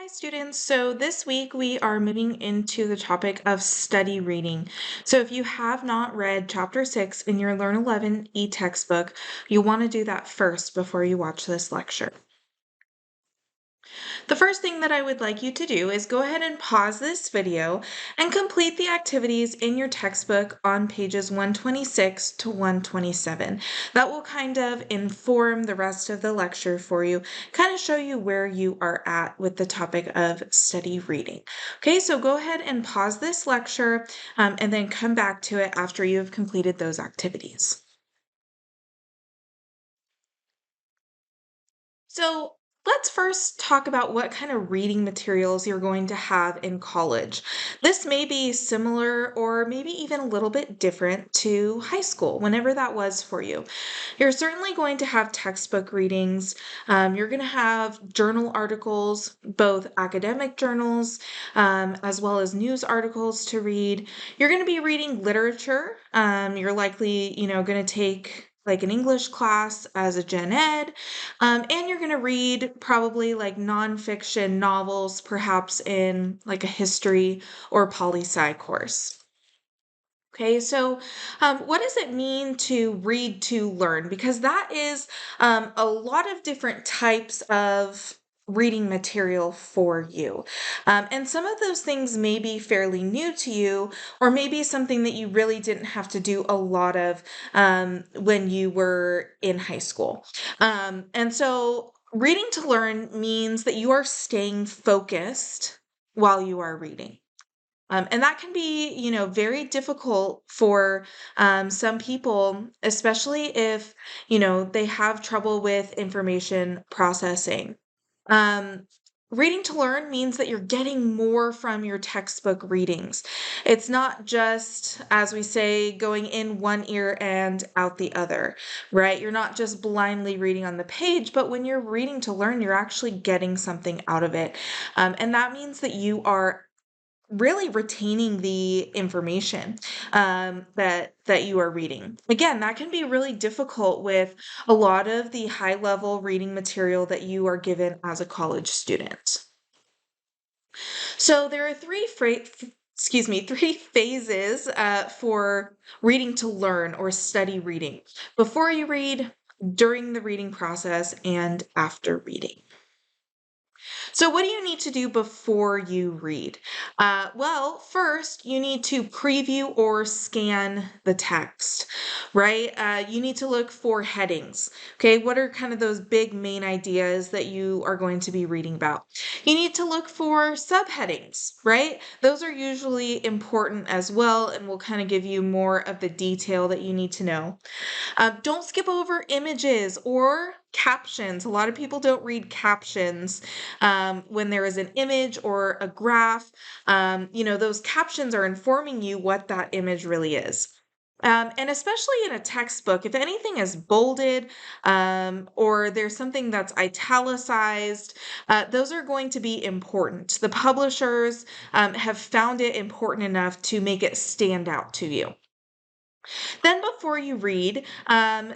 Hi, students. So this week we are moving into the topic of study reading. So if you have not read Chapter 6 in your Learn 11 e-textbook, you'll want to do that first before you watch this lecture. The first thing that I would like you to do is go ahead and pause this video and complete the activities in your textbook on pages 126 to 127. That will kind of inform the rest of the lecture for you, kind of show you where you are at with the topic of study reading. Okay, so go ahead and pause this lecture and then come back to it after you have completed those activities. So let's first talk about what kind of reading materials you're going to have in college. This may be similar or maybe even a little bit different to high school, whenever that was for you. You're certainly going to have textbook readings. You're going to have journal articles, both academic journals as well as news articles to read. You're going to be reading literature. You're likely, going to take like an English class as a gen ed. And you're going to read probably like nonfiction novels, perhaps in like a history or poli-sci course. Okay, so what does it mean to read to learn? Because that is a lot of different types of reading material for you. And some of those things may be fairly new to you, or maybe something that you really didn't have to do a lot of when you were in high school. And so reading to learn means that you are staying focused while you are reading. And that can be, very difficult for some people, especially if, they have trouble with information processing. Um, Reading to learn means that you're getting more from your textbook readings. It's not just, as we say, going in one ear and out the other, right? You're not just blindly reading on the page, but when you're reading to learn, you're actually getting something out of it. And that means that you are really retaining the information that you are reading. Again, that can be really difficult with a lot of the high level reading material that you are given as a college student. So there are three phases for reading to learn or study reading: before you read, during the reading process, and after reading. So, what do you need to do before you read? Well, first, you need to preview or scan the text, right? You need to look for headings. Okay, what are kind of those big main ideas that you are going to be reading about? You need to look for subheadings, right? Those are usually important as well and will kind of give you more of the detail that you need to know. Don't skip over images or captions. A lot of people don't read captions when there is an image or a graph. Those captions are informing you what that image really is. And especially in a textbook, if anything is bolded or there's something that's italicized, those are going to be important. The publishers have found it important enough to make it stand out to you. Then, before you read,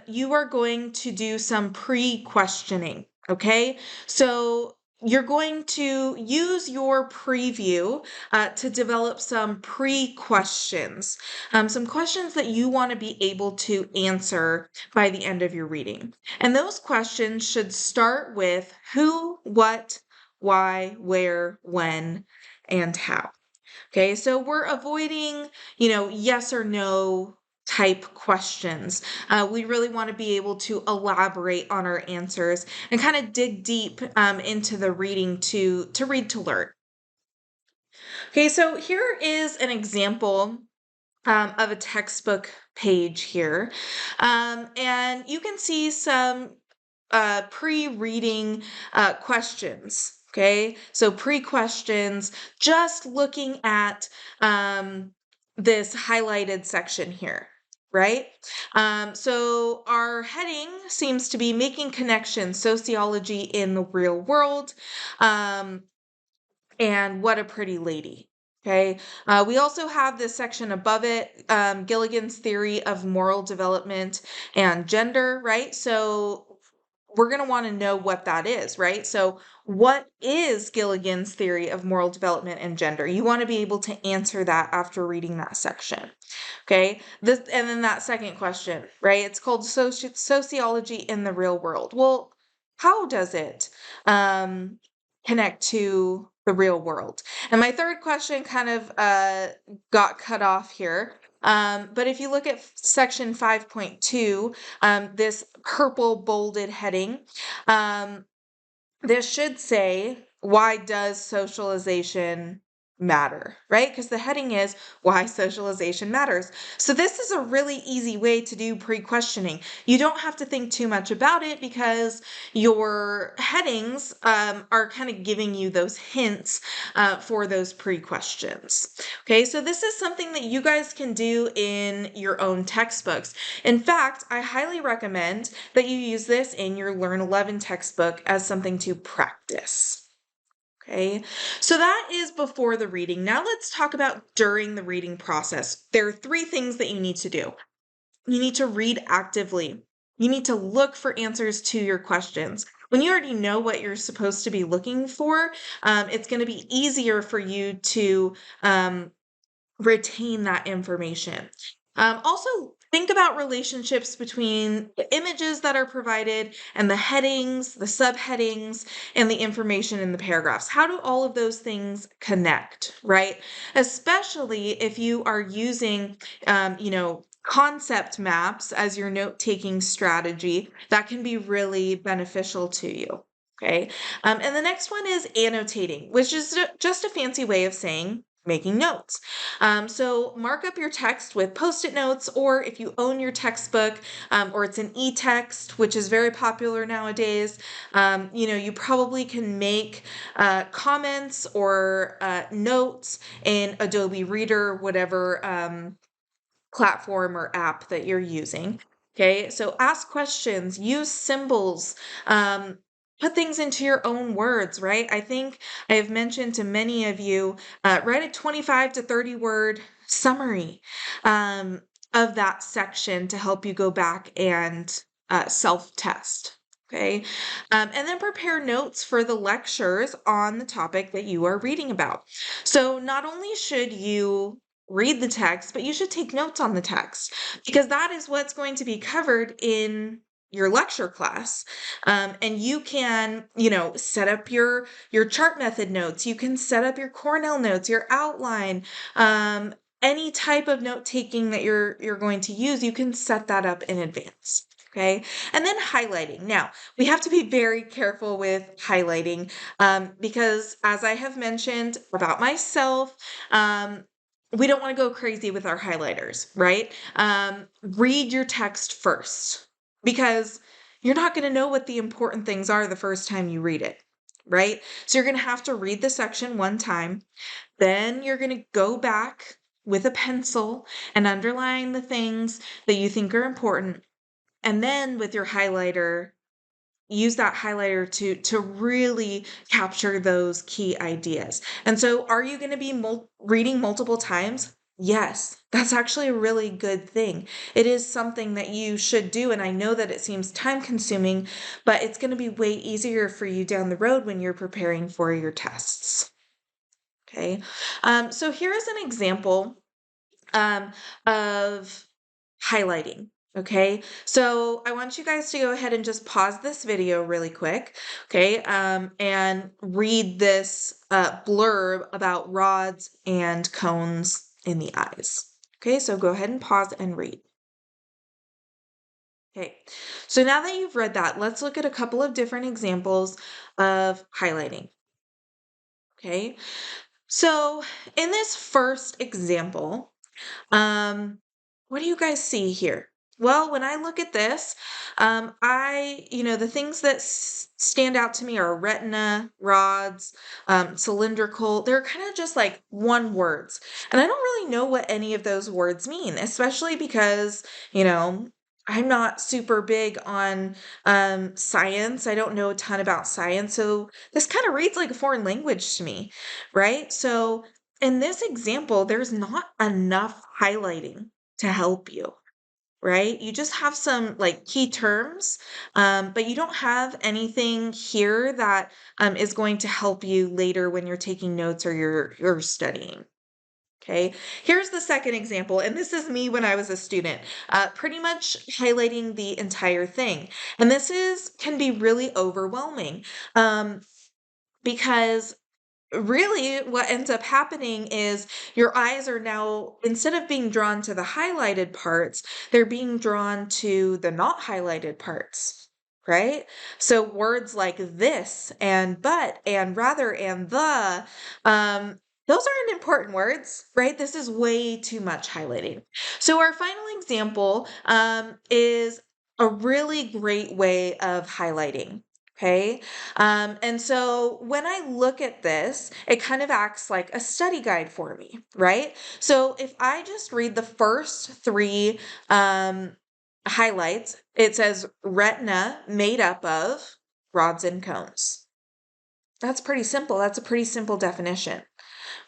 you are going to do some pre questioning. Okay. So, you're going to use your preview to develop some pre questions, some questions that you want to be able to answer by the end of your reading. And those questions should start with who, what, why, where, when, and how. Okay, so we're avoiding, yes or no type questions. We really want to be able to elaborate on our answers and kind of dig deep into the reading to read to learn. Okay, so here is an example of a textbook page here. And you can see some pre-reading questions. Okay, so pre-questions, just looking at this highlighted section here, right? So our heading seems to be making connections, sociology in the real world, and what a pretty lady. Okay. We also have this section above it, Gilligan's theory of moral development and gender, right? So we're going to want to know what that is, right? So, what is Gilligan's theory of moral development and gender? You want to be able to answer that after reading that section. Okay. And then that second question, right? It's called sociology in the real world. Well, how does it connect to the real world? And my third question kind of got cut off here. But if you look at section 5.2, this purple bolded heading, this should say, why does socialization matter, right? Because the heading is why socialization matters. So this is a really easy way to do pre-questioning. You don't have to think too much about it because your headings are kind of giving you those hints for those pre-questions. Okay, so this is something that you guys can do in your own textbooks. In fact, I highly recommend that you use this in your Learn 11 textbook as something to practice. Okay, so that is before the reading. Now let's talk about during the reading process. There are 3 things that you need to do. You need to read actively. You need to look for answers to your questions. When you already know what you're supposed to be looking for, it's going to be easier for you to retain that information. Also, think about relationships between the images that are provided and the headings, the subheadings, and the information in the paragraphs. How do all of those things connect, right? Especially if you are using, concept maps as your note-taking strategy, that can be really beneficial to you. Okay. And the next one is annotating, which is just a fancy way of saying making notes. So mark up your text with Post-it notes, or if you own your textbook, or it's an e-text, which is very popular nowadays, you probably can make comments or notes in Adobe Reader, whatever platform or app that you're using. Okay, so ask questions, use symbols, put things into your own words, right? I think I have mentioned to many of you, write a 25 to 30 word summary of that section to help you go back and self-test. Okay, and then prepare notes for the lectures on the topic that you are reading about. So not only should you read the text, but you should take notes on the text because that is what's going to be covered in your lecture class. And you can, set up your chart method notes. You can set up your Cornell notes, your outline, any type of note taking that you're going to use. You can set that up in advance. Okay, and then highlighting. Now, we have to be very careful with highlighting because, as I have mentioned about myself, we don't want to go crazy with our highlighters, right? Read your text first because you're not going to know what the important things are the first time you read it, right? So you're going to have to read the section one time. Then you're going to go back with a pencil and underline the things that you think are important. And then with your highlighter, use that highlighter to really capture those key ideas. And so are you going to be reading multiple times? Yes, that's actually a really good thing. It is something that you should do, and I know that it seems time consuming, but it's going to be way easier for you down the road when you're preparing for your tests. Okay, so here is an example of highlighting. Okay, so I want you guys to go ahead and just pause this video really quick, okay, and read this blurb about rods and cones in the eyes. Okay, so go ahead and pause and read. Okay, so now that you've read that, let's look at a couple of different examples of highlighting. Okay, so in this first example, what do you guys see here? Well, when I look at this, the things that stand out to me are retina, rods, cylindrical. They're kind of just like one words. And I don't really know what any of those words mean, especially because, I'm not super big on science. I don't know a ton about science. So this kind of reads like a foreign language to me, right? So in this example, there's not enough highlighting to help you. right? You just have some like key terms, but you don't have anything here that is going to help you later when you're taking notes or you're studying. Okay, here's the second example, and this is me when I was a student, pretty much highlighting the entire thing. And this is can be really overwhelming because really what ends up happening is your eyes are now, instead of being drawn to the highlighted parts, they're being drawn to the not highlighted parts, right? So words like this and but and rather and the, those aren't important words, right? This is way too much highlighting. So our final example is a really great way of highlighting. Okay. And so when I look at this, it kind of acts like a study guide for me, right? So if I just read the first three highlights, it says retina made up of rods and cones. That's pretty simple. That's a pretty simple definition,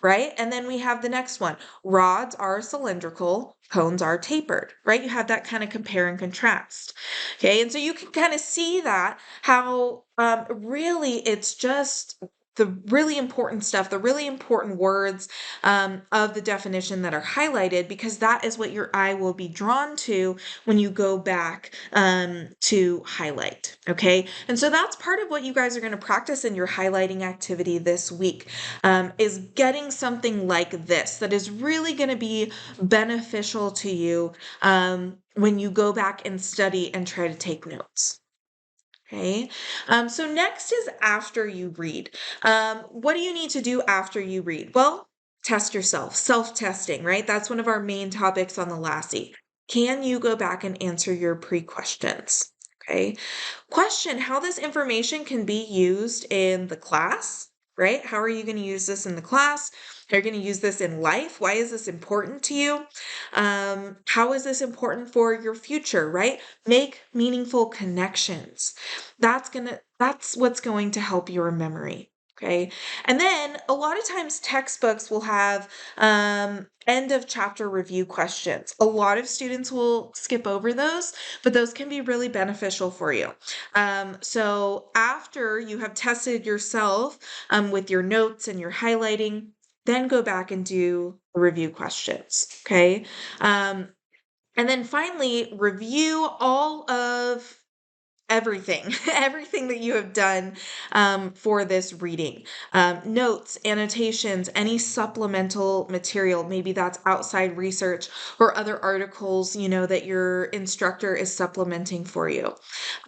right? And then we have the next one. Rods are cylindrical, cones are tapered, right? You have that kind of compare and contrast. Okay, and so you can kind of see that how really it's just the really important stuff, the really important words of the definition that are highlighted, because that is what your eye will be drawn to when you go back to highlight. Okay, and so that's part of what you guys are going to practice in your highlighting activity this week, is getting something like this that is really going to be beneficial to you when you go back and study and try to take notes. Okay, so next is after you read. What do you need to do after you read? Well, test yourself, self-testing, right? That's one of our main topics on the Lassie. Can you go back and answer your pre-questions? Okay, question how this information can be used in the class, right? How are you going to use this in the class? How are you going to use this in life? Why is this important to you? How is this important for your future, right? Make meaningful connections. That's what's going to help your memory. Okay. And then a lot of times textbooks will have end of chapter review questions. A lot of students will skip over those, but those can be really beneficial for you. So after you have tested yourself with your notes and your highlighting, then go back and do review questions. Okay. Um, and then finally, review all of everything, everything that you have done for this reading. Notes, annotations, any supplemental material, maybe that's outside research or other articles, that your instructor is supplementing for you.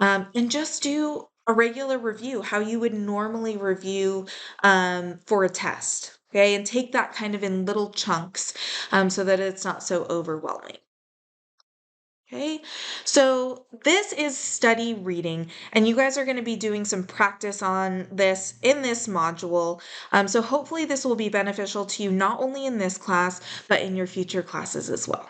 And just do a regular review, how you would normally review for a test. Okay, and take that kind of in little chunks so that it's not so overwhelming. Okay, so this is study reading, and you guys are going to be doing some practice on this in this module. So hopefully this will be beneficial to you not only in this class, but in your future classes as well.